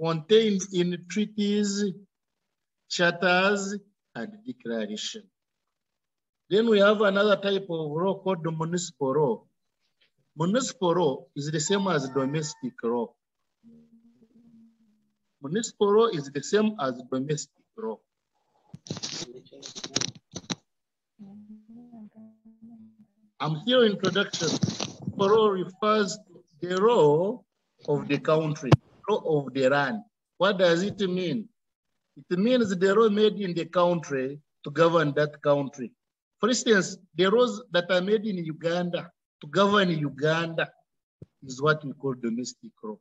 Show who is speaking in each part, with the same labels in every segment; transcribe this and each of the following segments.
Speaker 1: contained in treaties, charters, and declaration. Then we have another type of law called the municipal law. Municipal law is the same as domestic law. Municipal law is the same as domestic law. I'm here introduction. Municipal law refers to the law of the country, law of the land. What does it mean? It means the law made in the country to govern that country. For instance, the laws that are made in Uganda to govern Uganda is what we call domestic law.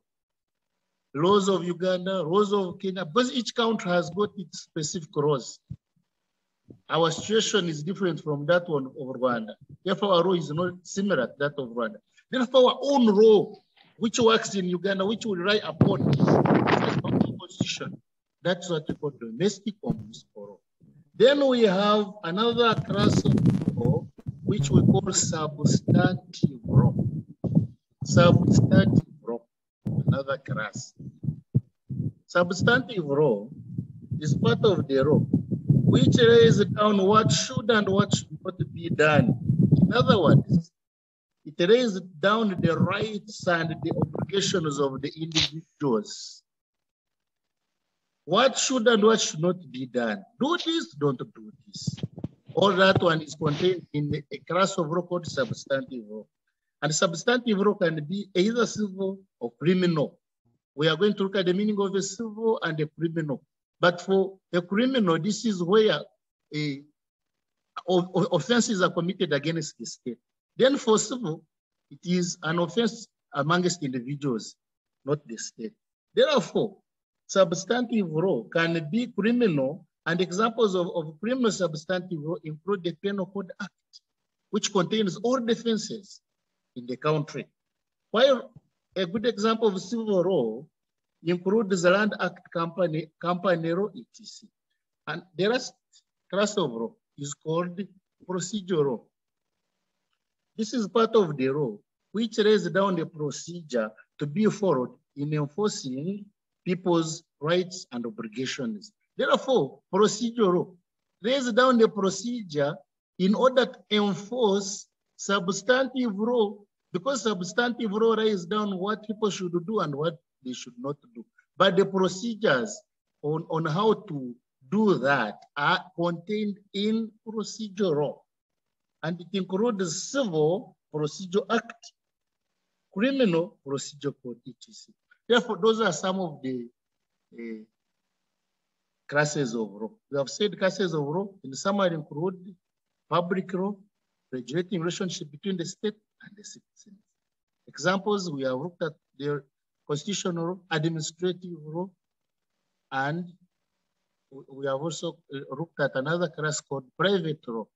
Speaker 1: Laws of Uganda, laws of Kenya, because each country has got its specific laws. Our situation is different from that one of Rwanda. Therefore, our law is not similar to that of Rwanda. Therefore, our own law, which works in Uganda, which will rely upon the constitution, that's what we call domestic or municipal law. Then we have another class of law, which we call substantive law. Substantive law, another class. Substantive law is part of the law, which lays down what should and what should not be done. In other words, it lays down the rights and the obligations of the individuals. What should and what should not be done. Do this, don't do this. All that one is contained in a class of law called substantive law. And substantive law can be either civil or criminal. We are going to look at the meaning of a civil and a criminal. But for a criminal, this is where offenses are committed against the state. Then for civil, it is an offense amongst individuals, not the state. Therefore, substantive law can be criminal, and examples of criminal substantive law include the Penal Code Act, which contains all defenses in the country. While a good example of civil law includes the Land Act, Company Law, etc. And the last class of law is called procedural law. This is part of the law which lays down the procedure to be followed in enforcing people's rights and obligations. Therefore, procedural law lays down the procedure in order to enforce substantive law, because substantive law lays down what people should do and what they should not do. But the procedures on how to do that are contained in procedural law. And it includes Civil Procedure Act, Criminal Procedure Code, etc. Therefore, those are some of the classes of law. We have said classes of law in summary include public law, regulating relationship between the state and the citizens. Examples, we have looked at the constitutional law, administrative law, and we have also looked at another class called private law,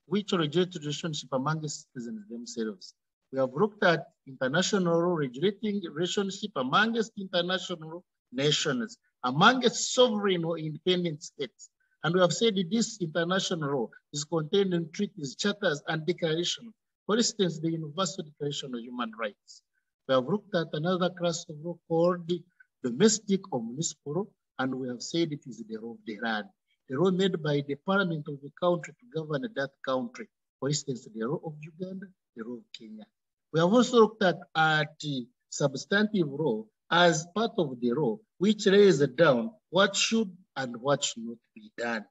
Speaker 1: which regulates relationship among the citizens themselves. We have looked at international law, regulating relationship amongst international nations, amongst sovereign or independent states. And we have said that this international law is contained in treaties, charters, and declarations. For instance, the Universal Declaration of Human Rights. We have looked at another class of law called the domestic or municipal law, and we have said it is the law of the land, the law made by the parliament of the country to govern that country. For instance, the law of Uganda, the law of Kenya. We have also looked at substantive law as part of the law, which lays down what should and what should not be done.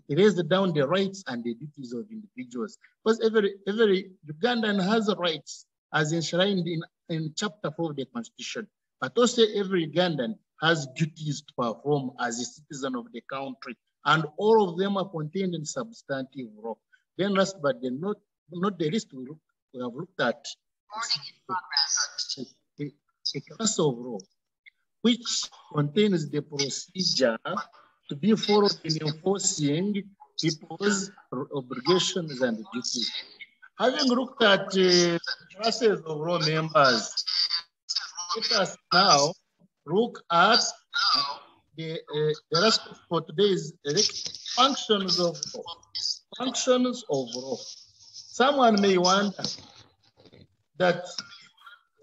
Speaker 1: It lays down the rights and the duties of individuals. Because every Ugandan has rights as enshrined in Chapter 4 of the Constitution. But also every Ugandan has duties to perform as a citizen of the country. And all of them are contained in substantive law. Then last but not the least, we have looked at a class of law which contains the procedure to be followed in enforcing people's obligations and duties. Having looked at classes of law members, let us now look at the rest for today's functions of law. Functions of law. Someone may wonder that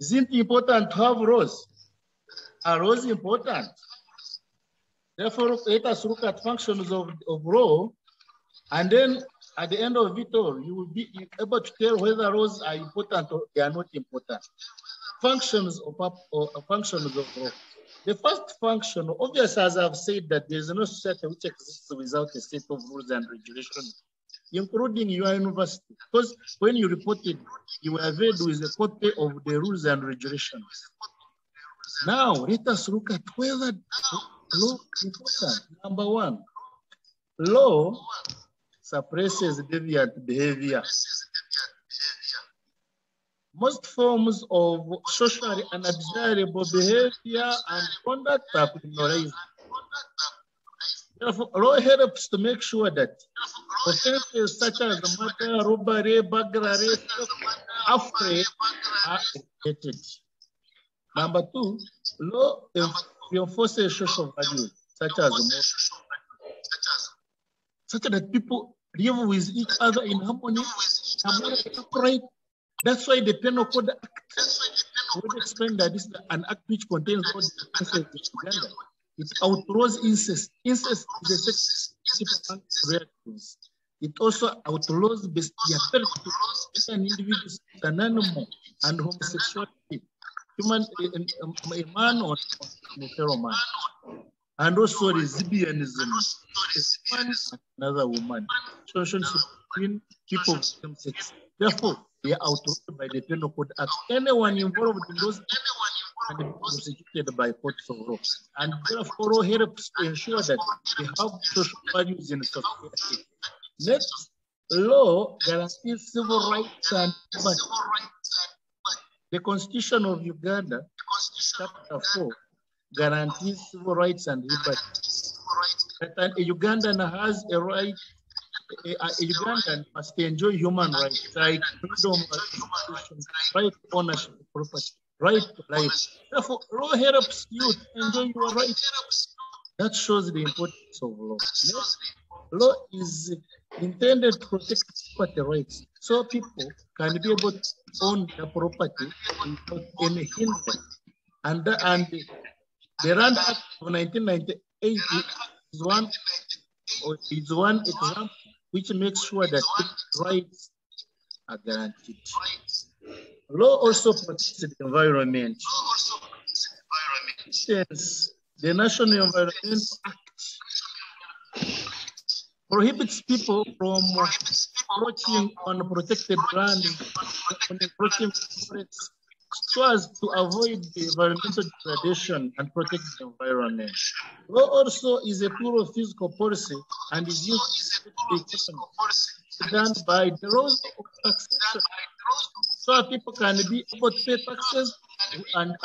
Speaker 1: isn't it important to have laws? Are laws important? Therefore, let us look at functions of law, and then at the end of it all, you will be able to tell whether laws are important or they are not important. Functions of law. The first function, obviously, as I've said, that there is no society which exists without a set of rules and regulations, including your university. Because when you reported, you were availed with a copy of the rules and regulations. Now, let us look at whether law is important. Number one, law suppresses deviant behavior. Most forms of socially undesirable behavior and conduct are criminalized. Therefore, law helps to make sure that offenses such as murder, robbery, burglary, theft are eliminated. Number two, law enforces social values such that people live with each other in harmony, upright. That's why the Penal Code Act would explain that this is an act which contains all the offenses in Uganda. It outlaws incest. Incest is a sexual relatives. It also outlaws bestiality, an individual, an animal, and homosexuality, a man or a fellow man, and also lesbianism, a man and another woman, relationship between people of the same sex. Therefore, they are outlawed by the Penal Code Act. Anyone involved in those can be prosecuted by courts of law. And therefore, law helps to ensure that we have social values in society. Next, law guarantees civil rights and liberty. The Constitution of Uganda, Chapter 4, guarantees civil rights and liberty. That a Ugandan has a right. A Ugandan must enjoy human rights like freedom of association, right to ownership of property, right to life. Therefore, law helps you to enjoy your rights. That shows the importance of law. Next, law is intended to protect property rights, so people can be able to own their property without any hindrance. And the Land Act of 1998 is one example which makes sure that rights are guaranteed. Law also protects the environment. The National Environment Act prohibits people from approaching on protected land, on approaching forests, so as to avoid the environmental degradation and protect the environment. Law also is a tool of fiscal policy and is used done by the laws of taxation, so people can be able to pay taxes and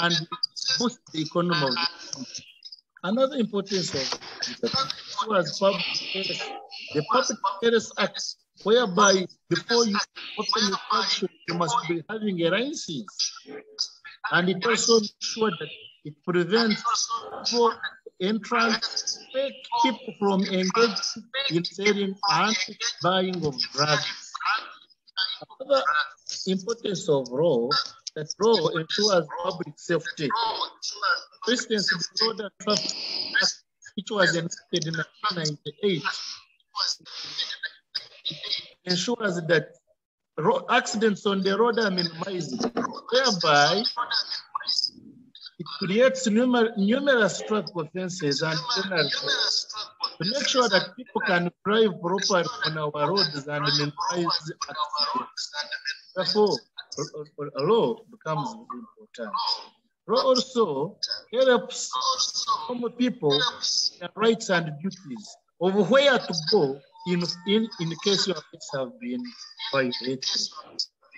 Speaker 1: boost the economy of the country. Another importance of was public interest. The Public Interest Act, whereby before you open your flagship, you must be having a license. And it also makes sure that it prevents for entrance, fake people from engaging in selling and buying of drugs. Another importance of law, that law ensures public safety. For instance, the Road and Traffic Act, which was enacted in 1998, ensures that accidents on the road are minimized, whereby it creates numerous traffic offenses and penalties to make sure that people can drive properly on our roads and minimize accidents. Therefore, law becomes very important. Law also helps common people their rights and duties of where to go in case your rights have been violated.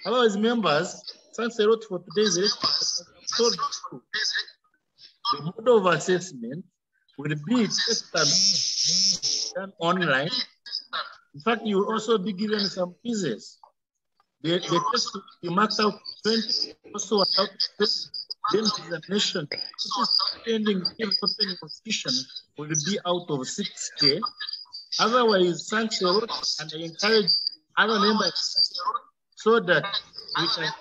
Speaker 1: Otherwise, members, thanks a lot for today's lecture. The model of assessment will be tested done online. In fact, you will also be given some quizzes. The test will be marked out 20, also out then examination, which is pending open competition, will be out of 60. Otherwise, thanks a lot, and I encourage other members so that we can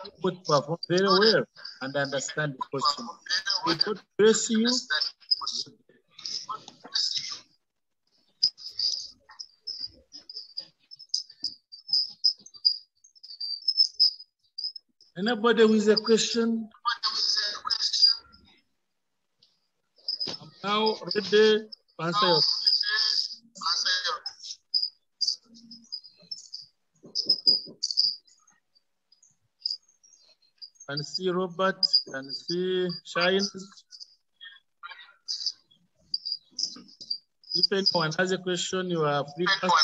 Speaker 1: perform very well and understand the question. May God bless you. Anybody with a question? I'm now ready to answer your and see Robert and see Shines. If anyone has a question, you are free to ask.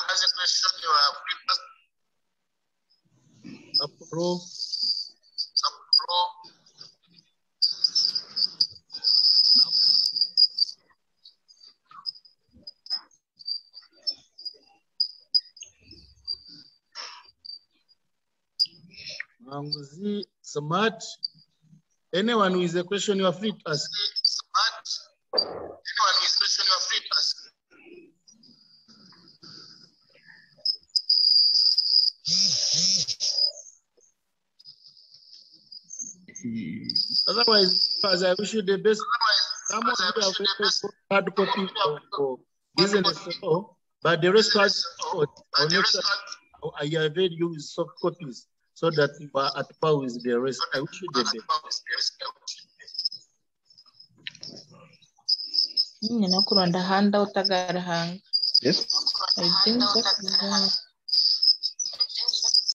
Speaker 1: Bro. Smart. Anyone with a question, you are free to ask. Anyone with a question, you are free to ask. Otherwise, as I wish you the best. Some of you have hard copy for business, but the rest are I have you with soft copies so that you are at par with the rest. I wish you the best.
Speaker 2: Ninakuranda handout agarahanga.
Speaker 3: Yes.
Speaker 2: I think that's